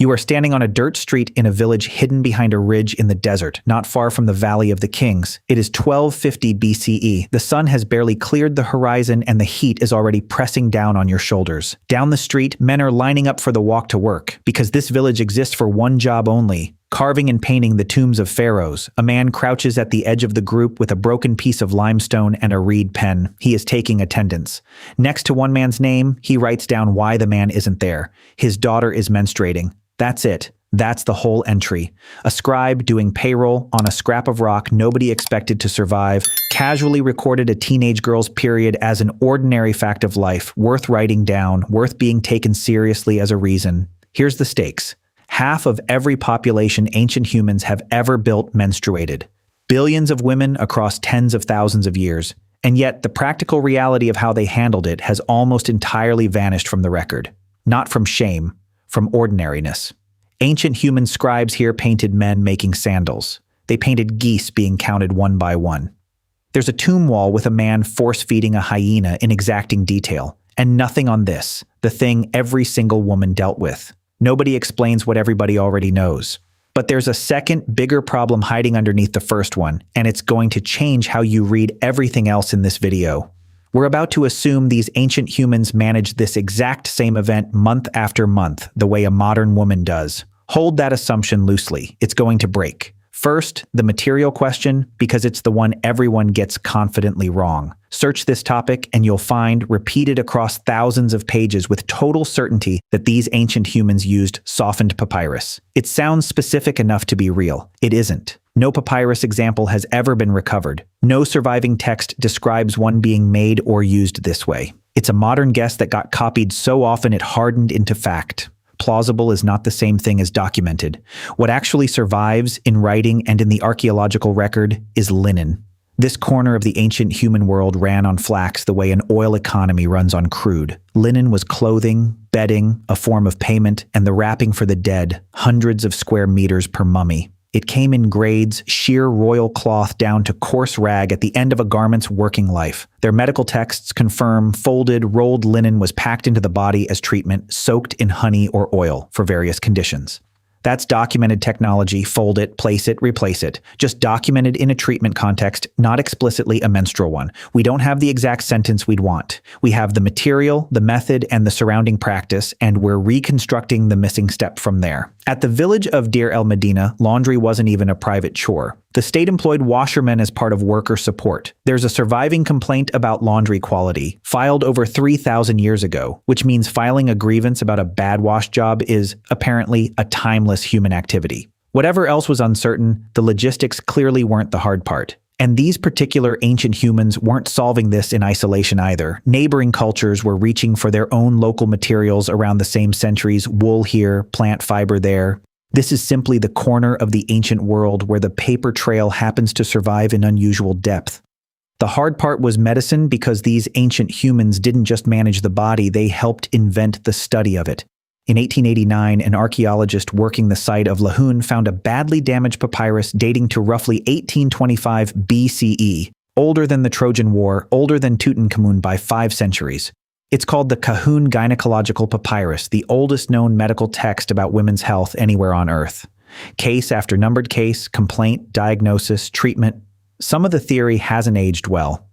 You are standing on a dirt street in a village hidden behind a ridge in the desert, not far from the Valley of the Kings. It is 1250 BCE. The sun has barely cleared the horizon and the heat is already pressing down on your shoulders. Down the street, men are lining up for the walk to work, because this village exists for one job only: carving and painting the tombs of pharaohs. A man crouches at the edge of the group with a broken piece of limestone and a reed pen. He is taking attendance. Next to one man's name, he writes down why the man isn't there. His daughter is menstruating. That's it. That's the whole entry. A scribe doing payroll on a scrap of rock nobody expected to survive casually recorded a teenage girl's period as an ordinary fact of life, worth writing down, worth being taken seriously as a reason. Here's the stakes. Half of every population ancient humans have ever built menstruated. Billions of women across tens of thousands of years. And yet, the practical reality of how they handled it has almost entirely vanished from the record. Not from shame, from ordinariness. Ancient human scribes here painted men making sandals. They painted geese being counted one by one. There's a tomb wall with a man force-feeding a hyena in exacting detail, and nothing on this, the thing every single woman dealt with. Nobody explains what everybody already knows. But there's a second, bigger problem hiding underneath the first one, and it's going to change how you read everything else in this video. We're about to assume these ancient humans managed this exact same event month after month, the way a modern woman does. Hold that assumption loosely. It's going to break. First, the material question, because it's the one everyone gets confidently wrong. Search this topic and you'll find, repeated across thousands of pages with total certainty, that these ancient humans used softened papyrus. It sounds specific enough to be real. It isn't. No papyrus example has ever been recovered. No surviving text describes one being made or used this way. It's a modern guess that got copied so often it hardened into fact. Plausible is not the same thing as documented. What actually survives in writing and in the archaeological record is linen. This corner of the ancient human world ran on flax the way an oil economy runs on crude. Linen was clothing, bedding, a form of payment, and the wrapping for the dead, hundreds of square meters per mummy. It came in grades, sheer royal cloth down to coarse rag at the end of a garment's working life. Their medical texts confirm folded, rolled linen was packed into the body as treatment, soaked in honey or oil for various conditions. That's documented technology. Fold it, place it, replace it. Just documented in a treatment context, not explicitly a menstrual one. We don't have the exact sentence we'd want. We have the material, the method, and the surrounding practice, and we're reconstructing the missing step from there. At the village of Deir el-Medina, laundry wasn't even a private chore. The state employed washermen as part of worker support. There's a surviving complaint about laundry quality, filed over 3,000 years ago, which means filing a grievance about a bad wash job is, apparently, a timeless human activity. Whatever else was uncertain, the logistics clearly weren't the hard part. And these particular ancient humans weren't solving this in isolation either. Neighboring cultures were reaching for their own local materials around the same centuries: wool here, plant fiber there. This is simply the corner of the ancient world where the paper trail happens to survive in unusual depth. The hard part was medicine, because these ancient humans didn't just manage the body, they helped invent the study of it. In 1889, an archaeologist working the site of Lahun found a badly damaged papyrus dating to roughly 1825 BCE, older than the Trojan War, older than Tutankhamun by 5 centuries. It's called the Kahun Gynecological Papyrus, the oldest known medical text about women's health anywhere on Earth. Case after numbered case, complaint, diagnosis, treatment. Some of the theory hasn't aged well.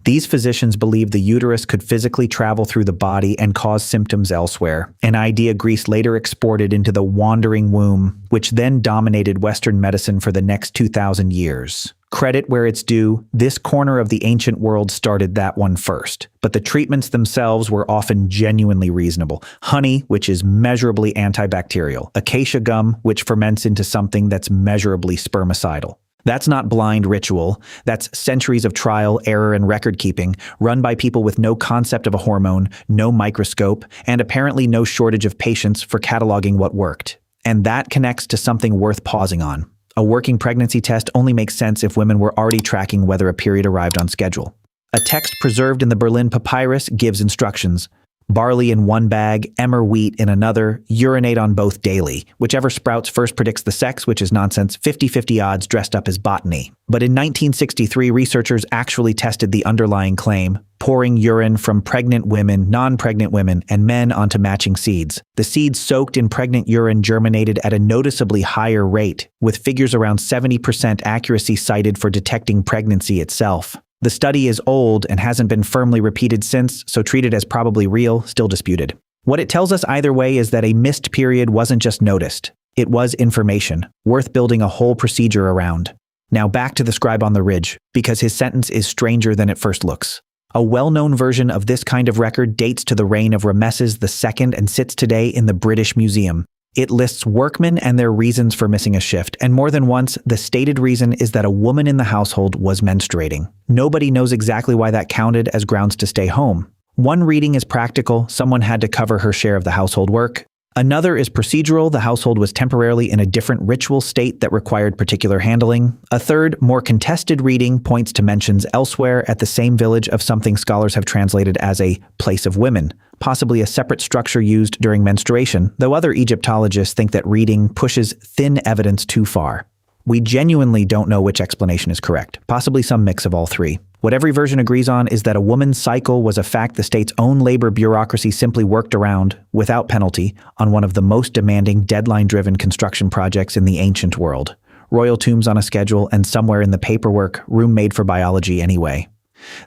These physicians believed the uterus could physically travel through the body and cause symptoms elsewhere, an idea Greece later exported into the wandering womb, which then dominated Western medicine for the next 2,000 years. Credit where it's due, this corner of the ancient world started that one first, but the treatments themselves were often genuinely reasonable. Honey, which is measurably antibacterial. Acacia gum, which ferments into something that's measurably spermicidal. That's not blind ritual. That's centuries of trial, error, and record-keeping, run by people with no concept of a hormone, no microscope, and apparently no shortage of patience for cataloging what worked. And that connects to something worth pausing on. A working pregnancy test only makes sense if women were already tracking whether a period arrived on schedule. A text preserved in the Berlin Papyrus gives instructions. Barley in one bag, emmer wheat in another, urinate on both daily. Whichever sprouts first predicts the sex, which is nonsense, 50-50 odds dressed up as botany. But in 1963, researchers actually tested the underlying claim, pouring urine from pregnant women, non-pregnant women, and men onto matching seeds. The seeds soaked in pregnant urine germinated at a noticeably higher rate, with figures around 70% accuracy cited for detecting pregnancy itself. The study is old and hasn't been firmly repeated since, so treated as probably real, still disputed. What it tells us either way is that a missed period wasn't just noticed. It was information, worth building a whole procedure around. Now back to the scribe on the ridge, because his sentence is stranger than it first looks. A well-known version of this kind of record dates to the reign of Rameses II and sits today in the British Museum. It lists workmen and their reasons for missing a shift, and more than once, the stated reason is that a woman in the household was menstruating. Nobody knows exactly why that counted as grounds to stay home. One reading is practical, someone had to cover her share of the household work. Another is procedural, the household was temporarily in a different ritual state that required particular handling. A third, more contested reading points to mentions elsewhere at the same village of something scholars have translated as a place of women, possibly a separate structure used during menstruation, though other Egyptologists think that reading pushes thin evidence too far. We genuinely don't know which explanation is correct, possibly some mix of all three. What every version agrees on is that a woman's cycle was a fact the state's own labor bureaucracy simply worked around, without penalty, on one of the most demanding deadline-driven construction projects in the ancient world. Royal tombs on a schedule, and somewhere in the paperwork, room made for biology anyway.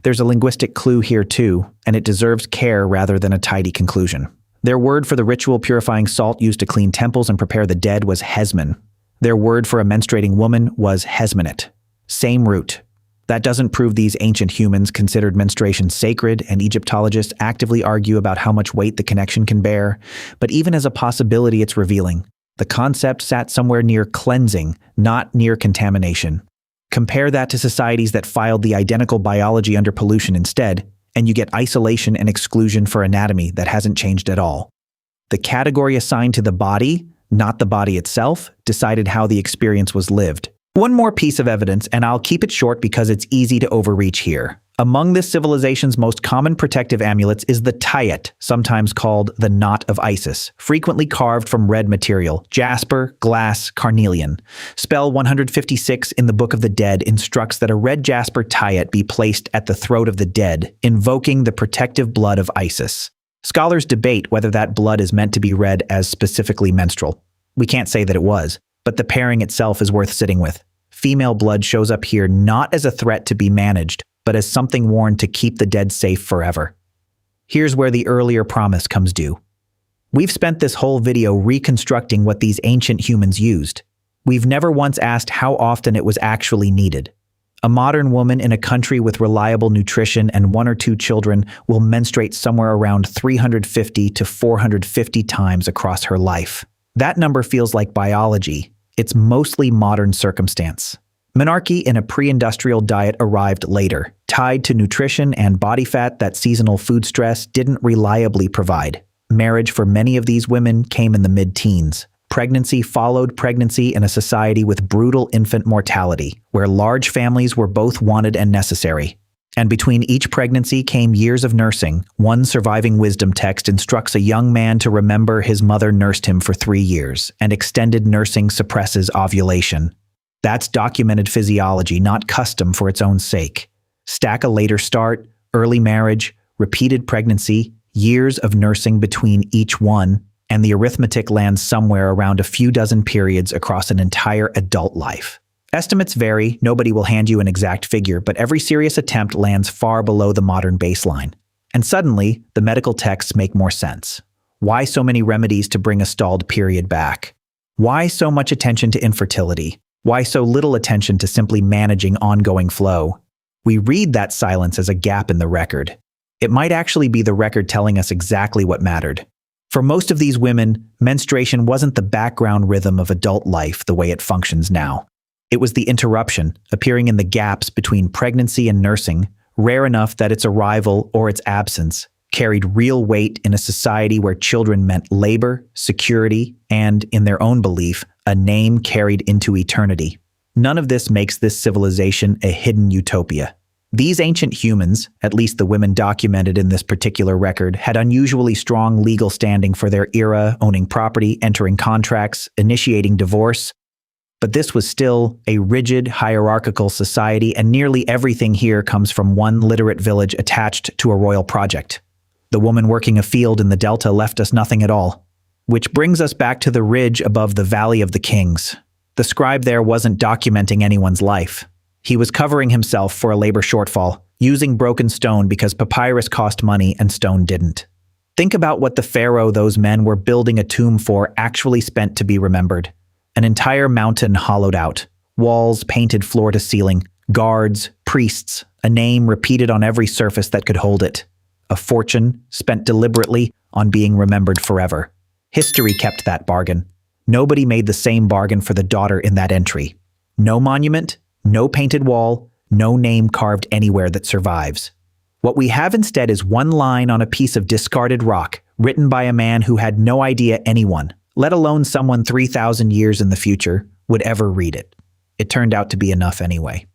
There's a linguistic clue here too, and it deserves care rather than a tidy conclusion. Their word for the ritual purifying salt used to clean temples and prepare the dead was hesmen. Their word for a menstruating woman was hesmenet. Same root. That doesn't prove these ancient humans considered menstruation sacred, and Egyptologists actively argue about how much weight the connection can bear, but even as a possibility it's revealing. The concept sat somewhere near cleansing, not near contamination. Compare that to societies that filed the identical biology under pollution instead, and you get isolation and exclusion for anatomy that hasn't changed at all. The category assigned to the body, not the body itself, decided how the experience was lived. One more piece of evidence, and I'll keep it short because it's easy to overreach here. Among this civilization's most common protective amulets is the tayet, sometimes called the knot of Isis, frequently carved from red material, jasper, glass, carnelian. Spell 156 in the Book of the Dead instructs that a red jasper tayet be placed at the throat of the dead, invoking the protective blood of Isis. Scholars debate whether that blood is meant to be read as specifically menstrual. We can't say that it was, but the pairing itself is worth sitting with. Female blood shows up here not as a threat to be managed, but as something worn to keep the dead safe forever. Here's where the earlier promise comes due. We've spent this whole video reconstructing what these ancient humans used. We've never once asked how often it was actually needed. A modern woman in a country with reliable nutrition and 1 or 2 children will menstruate somewhere around 350 to 450 times across her life. That number feels like biology. It's mostly modern circumstance. Menarche in a pre-industrial diet arrived later, tied to nutrition and body fat that seasonal food stress didn't reliably provide. Marriage for many of these women came in the mid-teens. Pregnancy followed pregnancy in a society with brutal infant mortality, where large families were both wanted and necessary. And between each pregnancy came years of nursing. One surviving wisdom text instructs a young man to remember his mother nursed him for 3 years, and extended nursing suppresses ovulation. That's documented physiology, not custom for its own sake. Stack a later start, early marriage, repeated pregnancy, years of nursing between each one, and the arithmetic lands somewhere around a few dozen periods across an entire adult life. Estimates vary, nobody will hand you an exact figure, but every serious attempt lands far below the modern baseline. And suddenly, the medical texts make more sense. Why so many remedies to bring a stalled period back? Why so much attention to infertility? Why so little attention to simply managing ongoing flow? We read that silence as a gap in the record. It might actually be the record telling us exactly what mattered. For most of these women, menstruation wasn't the background rhythm of adult life the way it functions now. It was the interruption, appearing in the gaps between pregnancy and nursing, rare enough that its arrival or its absence carried real weight in a society where children meant labor, security, and, in their own belief, a name carried into eternity. None of this makes this civilization a hidden utopia. These ancient humans, at least the women documented in this particular record, had unusually strong legal standing for their era, owning property, entering contracts, initiating divorce. But this was still a rigid, hierarchical society, and nearly everything here comes from one literate village attached to a royal project. The woman working a field in the delta left us nothing at all. Which brings us back to the ridge above the Valley of the Kings. The scribe there wasn't documenting anyone's life. He was covering himself for a labor shortfall, using broken stone because papyrus cost money and stone didn't. Think about what the pharaoh those men were building a tomb for actually spent to be remembered. An entire mountain hollowed out, walls painted floor to ceiling, guards, priests, a name repeated on every surface that could hold it. A fortune spent deliberately on being remembered forever. History kept that bargain. Nobody made the same bargain for the daughter in that entry. No monument, no painted wall, no name carved anywhere that survives. What we have instead is one line on a piece of discarded rock, written by a man who had no idea anyone, let alone someone 3,000 years in the future, would ever read it. It turned out to be enough anyway.